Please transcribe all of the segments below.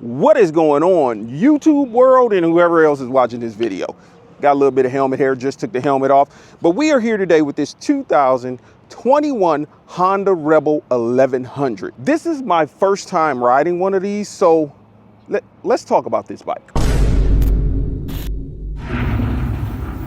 What is going on, YouTube world and whoever else is watching this video? Got a little bit of helmet hair, just took the helmet off. But we are here today with this 2021 Honda Rebel 1100. This is my first time riding one of these, so let's talk about this bike.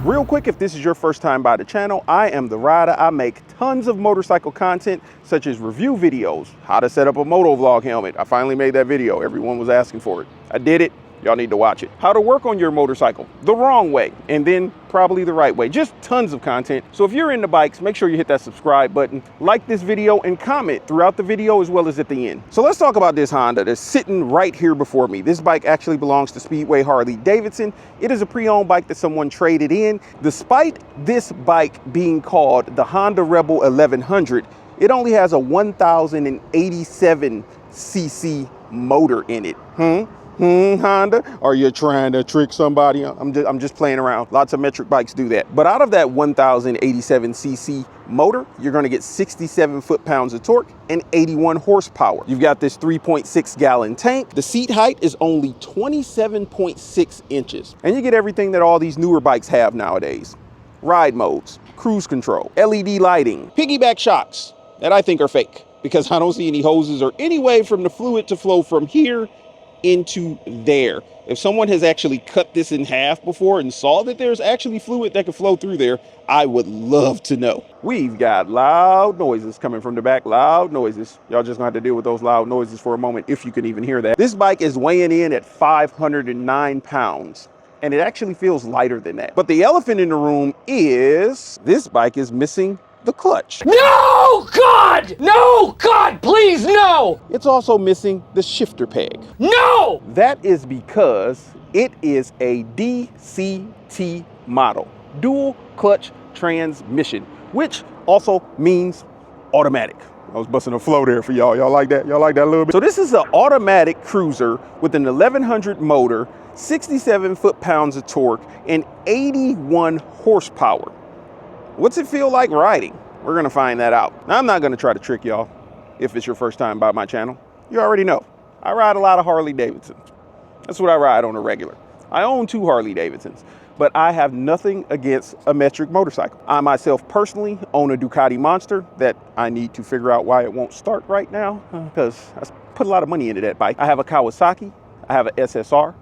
Real quick, if this is your first time by the channel, I am the Ryda. I make tons of motorcycle content, such as review videos, how to set up a moto vlog helmet. I finally made that video. Everyone was asking for it. I did it. Y'all need to watch it. How to work on your motorcycle the wrong way, and then probably the right way. Just tons of content. So if you're into bikes, make sure you hit that subscribe button, like this video, and comment throughout the video as well as at the end. So let's talk about this Honda that's sitting right here before me. This bike actually belongs to Speedway Harley-Davidson. It is a pre-owned bike that someone traded in. Despite this bike being called the Honda Rebel 1100, it only has a 1087 cc motor in it. Honda, are you trying to trick somebody? I'm just playing around. Lots of metric bikes do that. But out of that 1087 cc motor, you're going to get 67 foot-pounds of torque and 81 horsepower. You've got this 3.6 gallon tank. The seat height is only 27.6 inches. And you get everything that all these newer bikes have nowadays. Ride modes, cruise control, LED lighting, piggyback shocks that I think are fake because I don't see any hoses or any way from the fluid to flow from here into there. If someone has actually cut this in half before and saw that there's actually fluid that could flow through there, I would love to know. We've got loud noises coming from the back, loud noises. Y'all just gonna have to deal with those loud noises for a moment if you can even hear that. This bike is weighing in at 509 pounds. And it actually feels lighter than that. But the elephant in the room is this bike is missing the clutch. No, God! No, God, please, no! It's also missing the shifter peg. No! That is because it is a DCT model, dual clutch transmission, which also means automatic. I was busting a flow there for y'all. Y'all like that? Y'all like that a little bit? So this is an automatic cruiser with an 1100 motor, 67 foot-pounds of torque, and 81 horsepower. What's it feel like riding? We're gonna find that out. Now, I'm not gonna try to trick y'all if it's your first time by my channel. You already know. I ride a lot of Harley-Davidsons. That's what I ride on a regular. I own 2 Harley-Davidsons, but I have nothing against a metric motorcycle. I myself personally own a Ducati Monster that I need to figure out why it won't start right now because I put a lot of money into that bike. I have a Kawasaki, I have an SSR.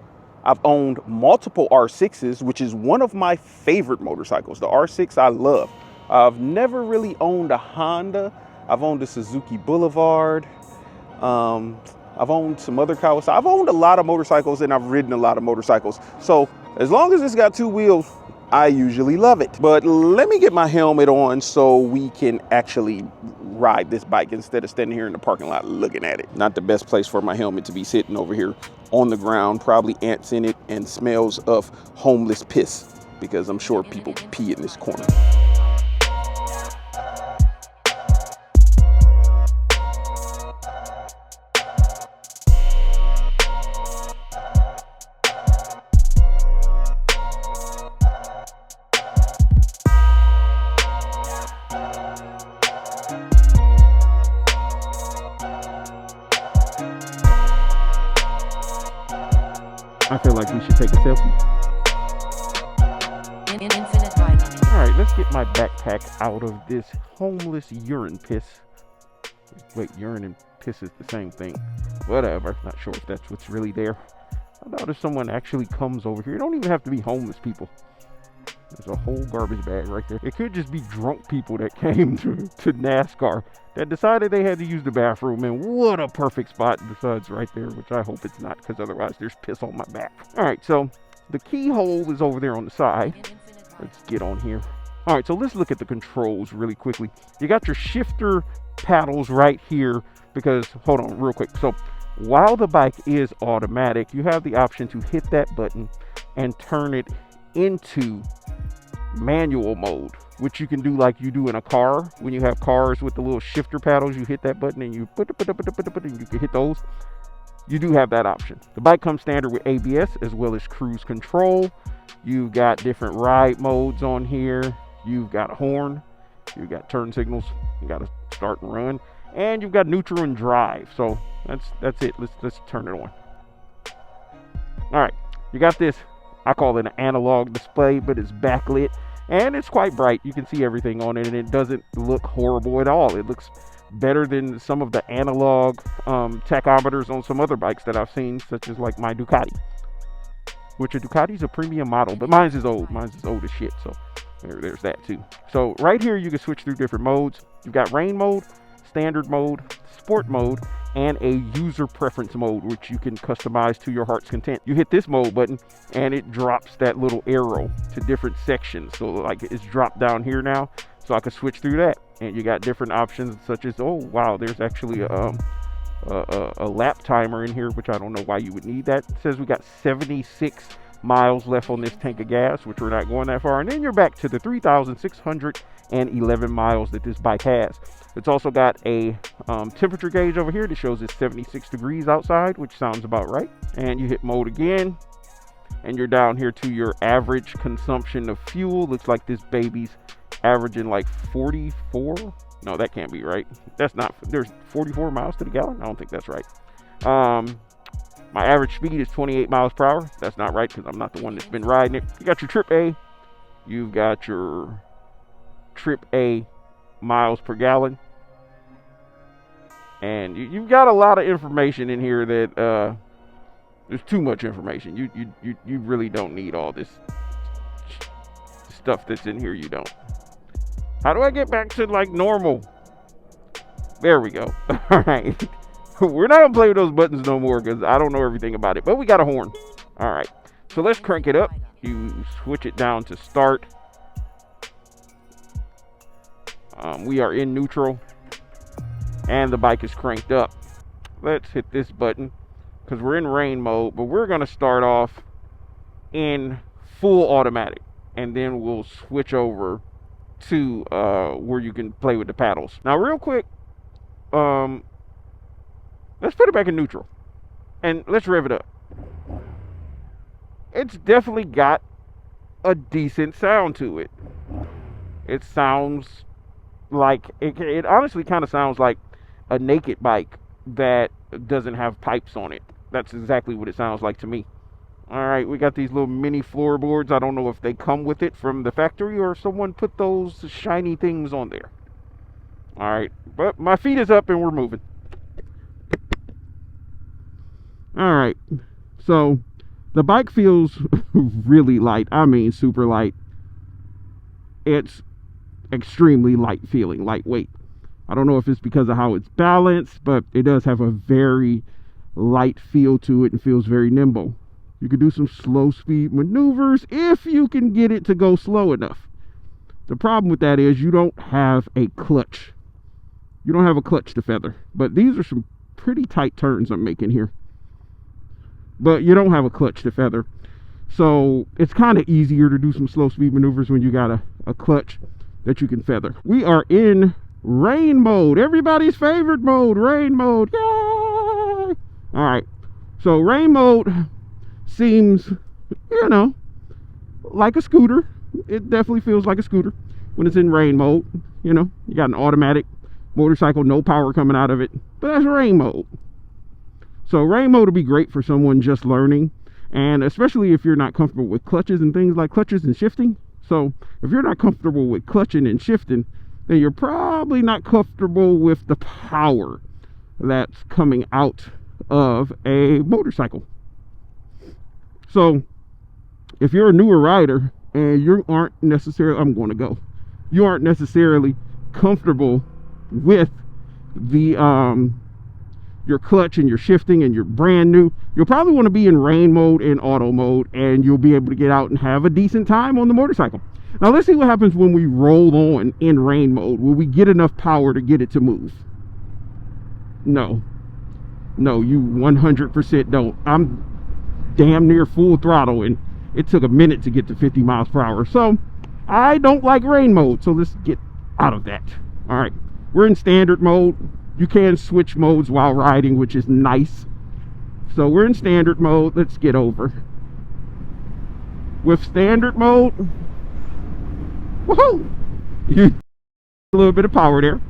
I've owned multiple R6s, which is one of my favorite motorcycles. The R6 I love. I've never really owned a Honda. I've owned a Suzuki Boulevard. I've owned some other Kawasaki. I've owned a lot of motorcycles and I've ridden a lot of motorcycles. So as long as it's got 2 wheels, I usually love it. But let me get my helmet on so we can actually ride this bike instead of standing here in the parking lot looking at it. Not the best place for my helmet to be sitting over here on the ground, probably ants in it and smells of homeless piss because I'm sure people pee in this corner. I feel like we should take a selfie. Infinit Ryda. All right, let's get my backpack out of this homeless urine piss. Wait, urine and piss is the same thing. Whatever, not sure if that's what's really there. I doubt if someone actually comes over here. It don't even have to be homeless people. There's a whole garbage bag right there. It could just be drunk people that came to NASCAR that decided they had to use the bathroom, and what a perfect spot besides right there, which I hope it's not because otherwise there's piss on my back. All right, so the keyhole is over there on the side. Let's get on here. All right, so let's look at the controls really quickly. You got your shifter paddles right here because, hold on real quick. So while the bike is automatic, you have the option to hit that button and turn it into manual mode, which you can do like you do in a car. When you have cars with the little shifter paddles, you hit that button and you and you can hit those. You do have that option. The bike comes standard with ABS as well as cruise control. You've got different ride modes on here. You've got a horn, you've got turn signals, you got to start and run, and you've got neutral and drive. So that's it. Let's turn it on. All right, you got this, I call it an analog display, but it's backlit and it's quite bright. You can see everything on it and it doesn't look horrible at all. It looks better than some of the analog tachometers on some other bikes that I've seen, such as like my Ducati, which a Ducati's a premium model, but mine's is old. Mine's is old as shit, so there's that too. So right here you can switch through different modes. You've got rain mode, standard mode, sport mode, and a user preference mode, which you can customize to your heart's content. You hit this mode button and it drops that little arrow to different sections. So like it's dropped down here now, so I can switch through that. And you got different options such as, oh wow, there's actually a lap timer in here, which I don't know why you would need that. It says we got 76 miles left on this tank of gas, which we're not going that far. And then you're back to the 3,611 miles that this bike has. It's also got a temperature gauge over here that shows it's 76 degrees outside, which sounds about right. And you hit mode again, and you're down here to your average consumption of fuel. Looks like this baby's averaging like 44. No, that can't be right. That's not, there's 44 miles to the gallon. I don't think that's right. My average speed is 28 miles per hour. That's not right because I'm not the one that's been riding it. You got your trip A. You've got your trip A miles per gallon. And you've got a lot of information in here that there's too much information. You really don't need all this stuff that's in here. You don't. How do I get back to like normal? There we go. All right. We're not gonna play with those buttons no more because I don't know everything about it, but we got a horn. All right. So let's crank it up. You switch it down to start. We are in neutral and the bike is cranked up. Let's hit this button because we're in rain mode, but we're gonna start off in full automatic and then we'll switch over to where you can play with the paddles. Now real quick, let's put it back in neutral and let's rev it up. It's definitely got a decent sound to it. It sounds like it honestly kind of sounds like a naked bike that doesn't have pipes on it. That's exactly what it sounds like to me. All right, we got these little mini floorboards. I don't know if they come with it from the factory or if someone put those shiny things on there. All right, but my feet is up and we're moving. All right, so the bike feels really light. I mean, super light. It's extremely light feeling, lightweight. I don't know if it's because of how it's balanced, but it does have a very light feel to it and feels very nimble. You can do some slow speed maneuvers if you can get it to go slow enough. The problem with that is you don't have a clutch. You don't have a clutch to feather. But these are some pretty tight turns I'm making here. But you don't have a clutch to feather. So it's kind of easier to do some slow speed maneuvers when you got a clutch that you can feather. We are in rain mode. Everybody's favorite mode, rain mode. Yay! All right. So rain mode seems, you know, like a scooter. It definitely feels like a scooter when it's in rain mode. You know, you got an automatic motorcycle, no power coming out of it, but that's rain mode. So rain mode would be great for someone just learning, and especially if you're not comfortable with clutches and things like clutches and shifting. So if you're not comfortable with clutching and shifting, then you're probably not comfortable with the power that's coming out of a motorcycle. So if you're a newer rider and you aren't necessarily, you aren't necessarily comfortable with the your clutch and your shifting and you're brand new, you'll probably want to be in rain mode and auto mode, and you'll be able to get out and have a decent time on the motorcycle. Now let's see what happens when we roll on in rain mode. Will we get enough power to get it to move? No, you 100% don't. I'm damn near full throttle and it took a minute to get to 50 miles per hour. So I don't like rain mode, so let's get out of that. All right, we're in standard mode. You can switch modes while riding, which is nice. So we're in standard mode. Let's get over. With standard mode, woohoo! You a little bit of power there.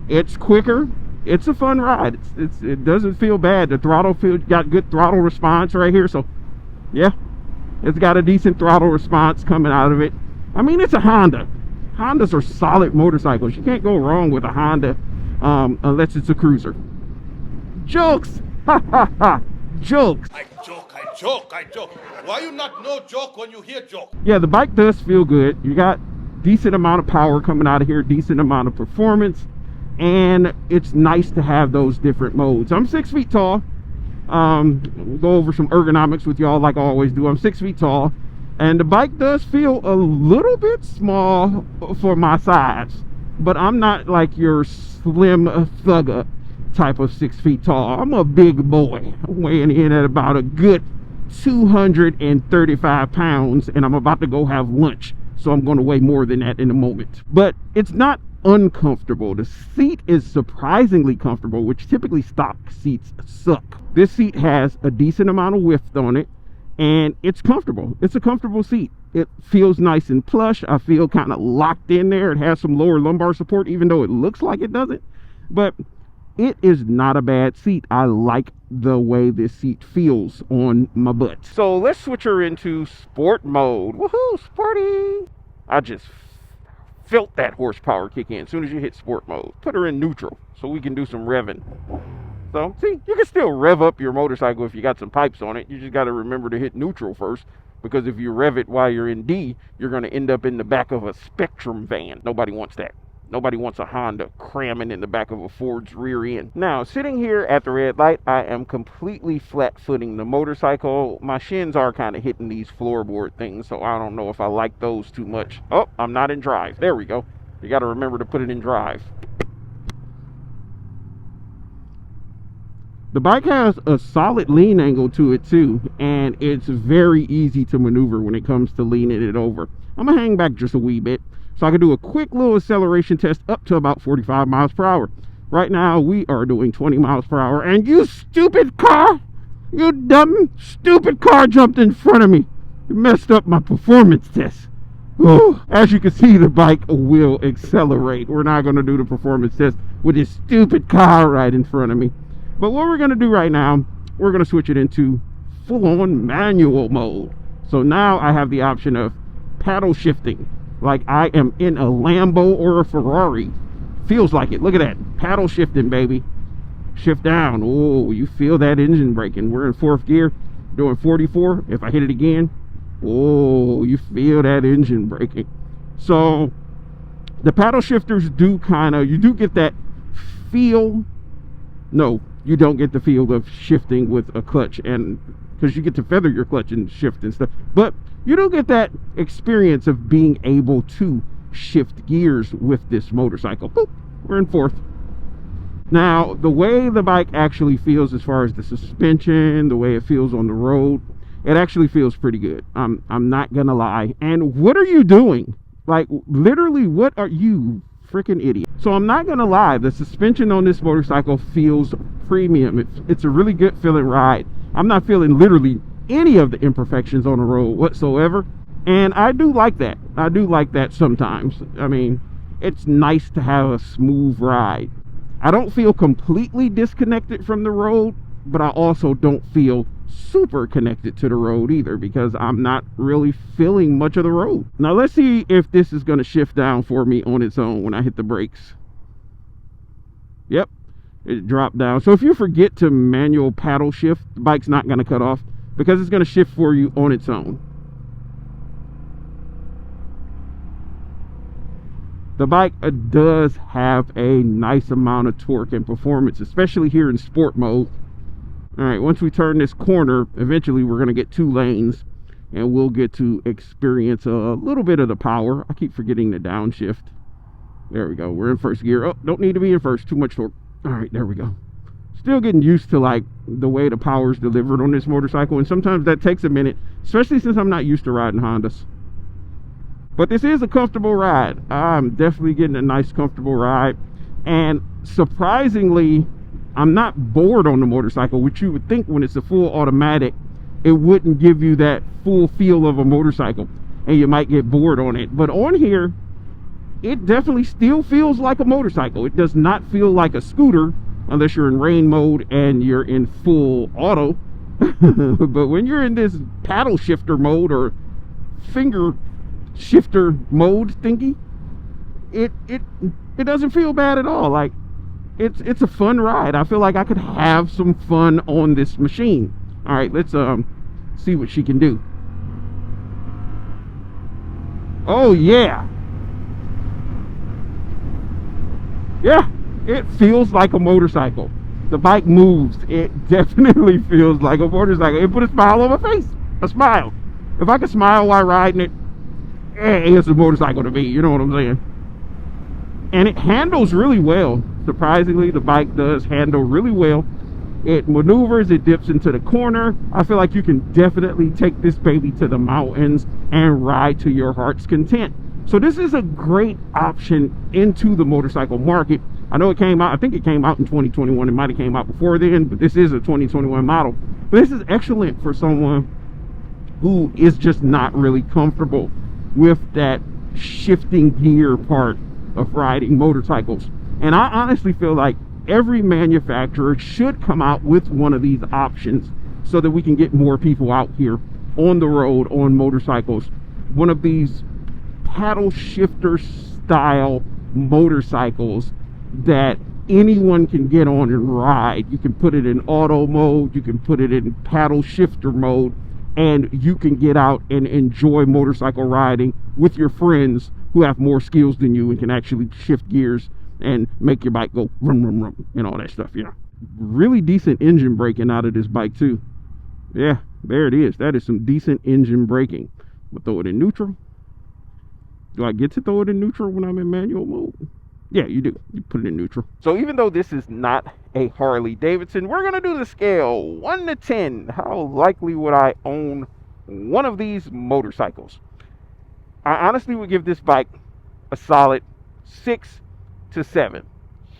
It's quicker. It's a fun ride. It doesn't feel bad. The throttle got good throttle response right here. So Yeah, it's got a decent throttle response coming out of it. I mean, it's a Honda. Hondas are solid motorcycles. You can't go wrong with a Honda unless it's a cruiser. Jokes! Ha ha ha! Jokes! I joke. Why you not no joke when you hear joke? Yeah, the bike does feel good. You got decent amount of power coming out of here, decent amount of performance, and it's nice to have those different modes. I'm 6 feet tall. We'll go over some ergonomics with y'all like I always do. I'm 6 feet tall, and the bike does feel a little bit small for my size, but I'm not like your slim thugger type of 6 feet tall. I'm a big boy. I'm weighing in at about a good 235 pounds, and I'm about to go have lunch, so I'm going to weigh more than that in a moment. But it's not uncomfortable. The seat is surprisingly comfortable, which typically stock seats suck. This seat has a decent amount of width on it, and it's comfortable. It's a comfortable seat. It feels nice and plush. I feel kind of locked in there. It has some lower lumbar support, even though it looks like it doesn't, but it is not a bad seat. I like the way this seat feels on my butt. So let's switch her into sport mode. Woohoo, sporty! I just felt that horsepower kick in as soon as you hit sport mode. Put her in neutral so we can do some revving. So, see, you can still rev up your motorcycle if you got some pipes on it. You just got to remember to hit neutral first, because if you rev it while you're in D, you're going to end up in the back of a Spectrum van. Nobody wants that. Nobody wants a Honda cramming in the back of a Ford's rear end. Now, sitting here at the red light, I am completely flat-footing the motorcycle. My shins are kind of hitting these floorboard things, so I don't know if I like those too much. Oh, I'm not in drive. There we go. You got to remember to put it in drive. The bike has a solid lean angle to it too, and it's very easy to maneuver when it comes to leaning it over. I'm gonna hang back just a wee bit so I can do a quick little acceleration test up to about 45 miles per hour. Right now we are doing 20 miles per hour, and you stupid car, you dumb stupid car jumped in front of me. You messed up my performance test. Oh, as you can see, the bike will accelerate. We're not going to do the performance test with this stupid car right in front of me. But what we're going to do right now, we're going to switch it into full-on manual mode. So now I have the option of paddle shifting, like I am in a Lambo or a Ferrari. Feels like it. Look at that. Paddle shifting, baby. Shift down. Oh, you feel that engine braking. We're in 4th gear, doing 44. If I hit it again, oh, you feel that engine braking. So the paddle shifters do you do get that feel. No, you don't get the feel of shifting with a clutch, and because you get to feather your clutch and shift and stuff, but you don't get that experience of being able to shift gears with this motorcycle. Boop, we're in 4th. Now, the way the bike actually feels as far as the suspension, the way it feels on the road, it actually feels pretty good. I'm not gonna lie. And what are you doing? Like, literally, what are you freaking idiot? So I'm not gonna lie, the suspension on this motorcycle feels premium. It's a really good feeling ride. I'm not feeling literally any of the imperfections on the road whatsoever, and I do like that. I do like that sometimes. I mean, it's nice to have a smooth ride. I don't feel completely disconnected from the road, but I also don't feel super connected to the road either, because I'm not really feeling much of the road. Now let's see if this is going to shift down for me on its own when I hit the brakes. Yep, it dropped down. So if you forget to manual paddle shift, the bike's not going to cut off, because it's going to shift for you on its own. The bike does have a nice amount of torque and performance, especially here in sport mode. All right, once we turn this corner, eventually we're going to get 2 lanes, and we'll get to experience a little bit of the power. I keep forgetting the downshift. There we go. We're in 1st gear. Oh, don't need to be in 1st. Too much torque. All right, there we go. Still getting used to like the way the power is delivered on this motorcycle, and sometimes that takes a minute, especially since I'm not used to riding Hondas. But this is a comfortable ride. I'm definitely getting a nice, comfortable ride. And surprisingly, I'm not bored on the motorcycle, which you would think when it's a full automatic, it wouldn't give you that full feel of a motorcycle, and you might get bored on it. But on here, it definitely still feels like a motorcycle. It does not feel like a scooter unless you're in rain mode and you're in full auto. But when you're in this paddle shifter mode or finger shifter mode thingy, it doesn't feel bad at all. Like, it's a fun ride. I feel like I could have some fun on this machine. All right, let's see what she can do. Oh yeah, yeah, it feels like a motorcycle. The bike moves. It definitely feels like a motorcycle. It put a smile on my face. A smile. If I could smile while riding it, it's a motorcycle to me. You know what I'm saying? And it handles really well. Surprisingly, the bike does handle really well. It maneuvers, it dips into the corner. I feel like you can definitely take this baby to the mountains and ride to your heart's content. So this is a great option into the motorcycle market. I know it came out, I think it came out in 2021. It might have came out before then, but this is a 2021 model. But this is excellent for someone who is just not really comfortable with that shifting gear part of riding motorcycles. And I honestly feel like every manufacturer should come out with one of these options so that we can get more people out here on the road on motorcycles. One of these paddle shifter style motorcycles that anyone can get on and ride. You can put it in auto mode, you can put it in paddle shifter mode, and you can get out and enjoy motorcycle riding with your friends who have more skills than you and can actually shift gears and make your bike go rum rum rum and all that stuff. Yeah, really decent engine braking out of this bike too. Yeah, there it is. That is some decent engine braking. But throw it in neutral. Do I get to throw it in neutral when I'm in manual mode? Yeah, you do. You put it in neutral. So even though this is not a Harley Davidson, we're gonna do the scale 1 to 10. How likely would I own one of these motorcycles? I honestly would give this bike a solid 6 to 7.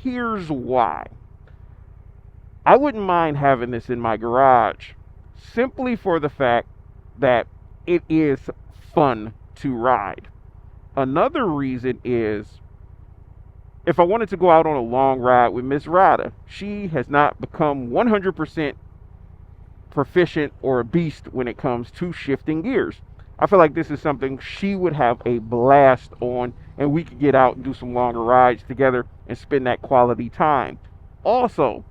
Here's why. I wouldn't mind having this in my garage simply for the fact that it is fun to ride. Another reason is if I wanted to go out on a long ride with Miss Ryda, she has not become 100% proficient or a beast when it comes to shifting gears. I feel like this is something she would have a blast on, and we could get out and do some longer rides together and spend that quality time. Also,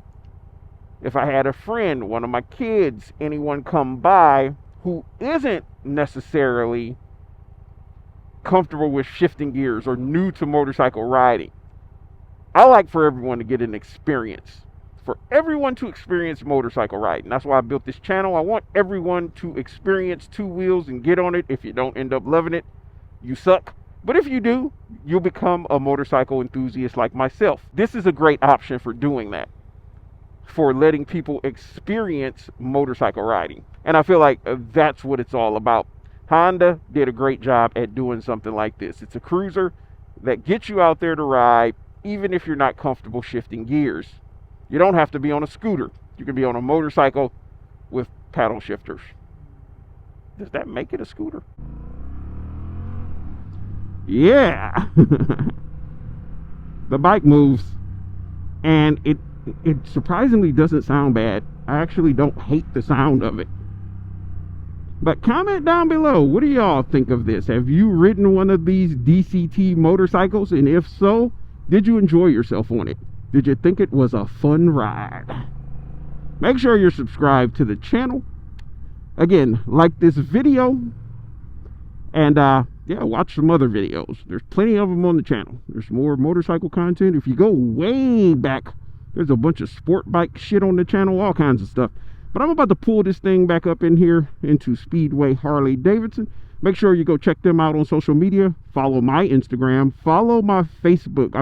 if I had a friend, one of my kids, anyone come by who isn't necessarily comfortable with shifting gears or new to motorcycle riding, I like for everyone to get an experience. For everyone to experience motorcycle riding. That's why I built this channel. I want everyone to experience two wheels and get on it. If you don't end up loving it, you suck. But if you do, you'll become a motorcycle enthusiast like myself. This is a great option for doing that, for letting people experience motorcycle riding. And I feel like that's what it's all about. Honda did a great job at doing something like this. It's a cruiser that gets you out there to ride, even if you're not comfortable shifting gears. You don't have to be on a scooter. You can be on a motorcycle with paddle shifters. Does that make it a scooter? Yeah. The bike moves, and it surprisingly doesn't sound bad. I actually don't hate the sound of it. But comment down below, what do y'all think of this? Have you ridden one of these DCT motorcycles? And if so, did you enjoy yourself on it? Did you think it was a fun ride? Make sure you're subscribed to the channel. Again, like this video. And yeah, watch some other videos. There's plenty of them on the channel. There's more motorcycle content. If you go way back, there's a bunch of sport bike shit on the channel, all kinds of stuff. But I'm about to pull this thing back up in here into Speedway Harley Davidson. Make sure you go check them out on social media. Follow my Instagram. Follow my Facebook.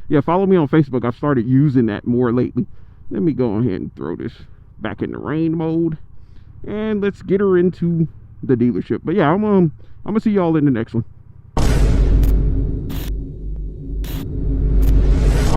Yeah, follow me on Facebook. I've started using that more lately. Let me go ahead and throw this back in the rain mode. And let's get her into the dealership. But yeah, I'm gonna see y'all in the next one.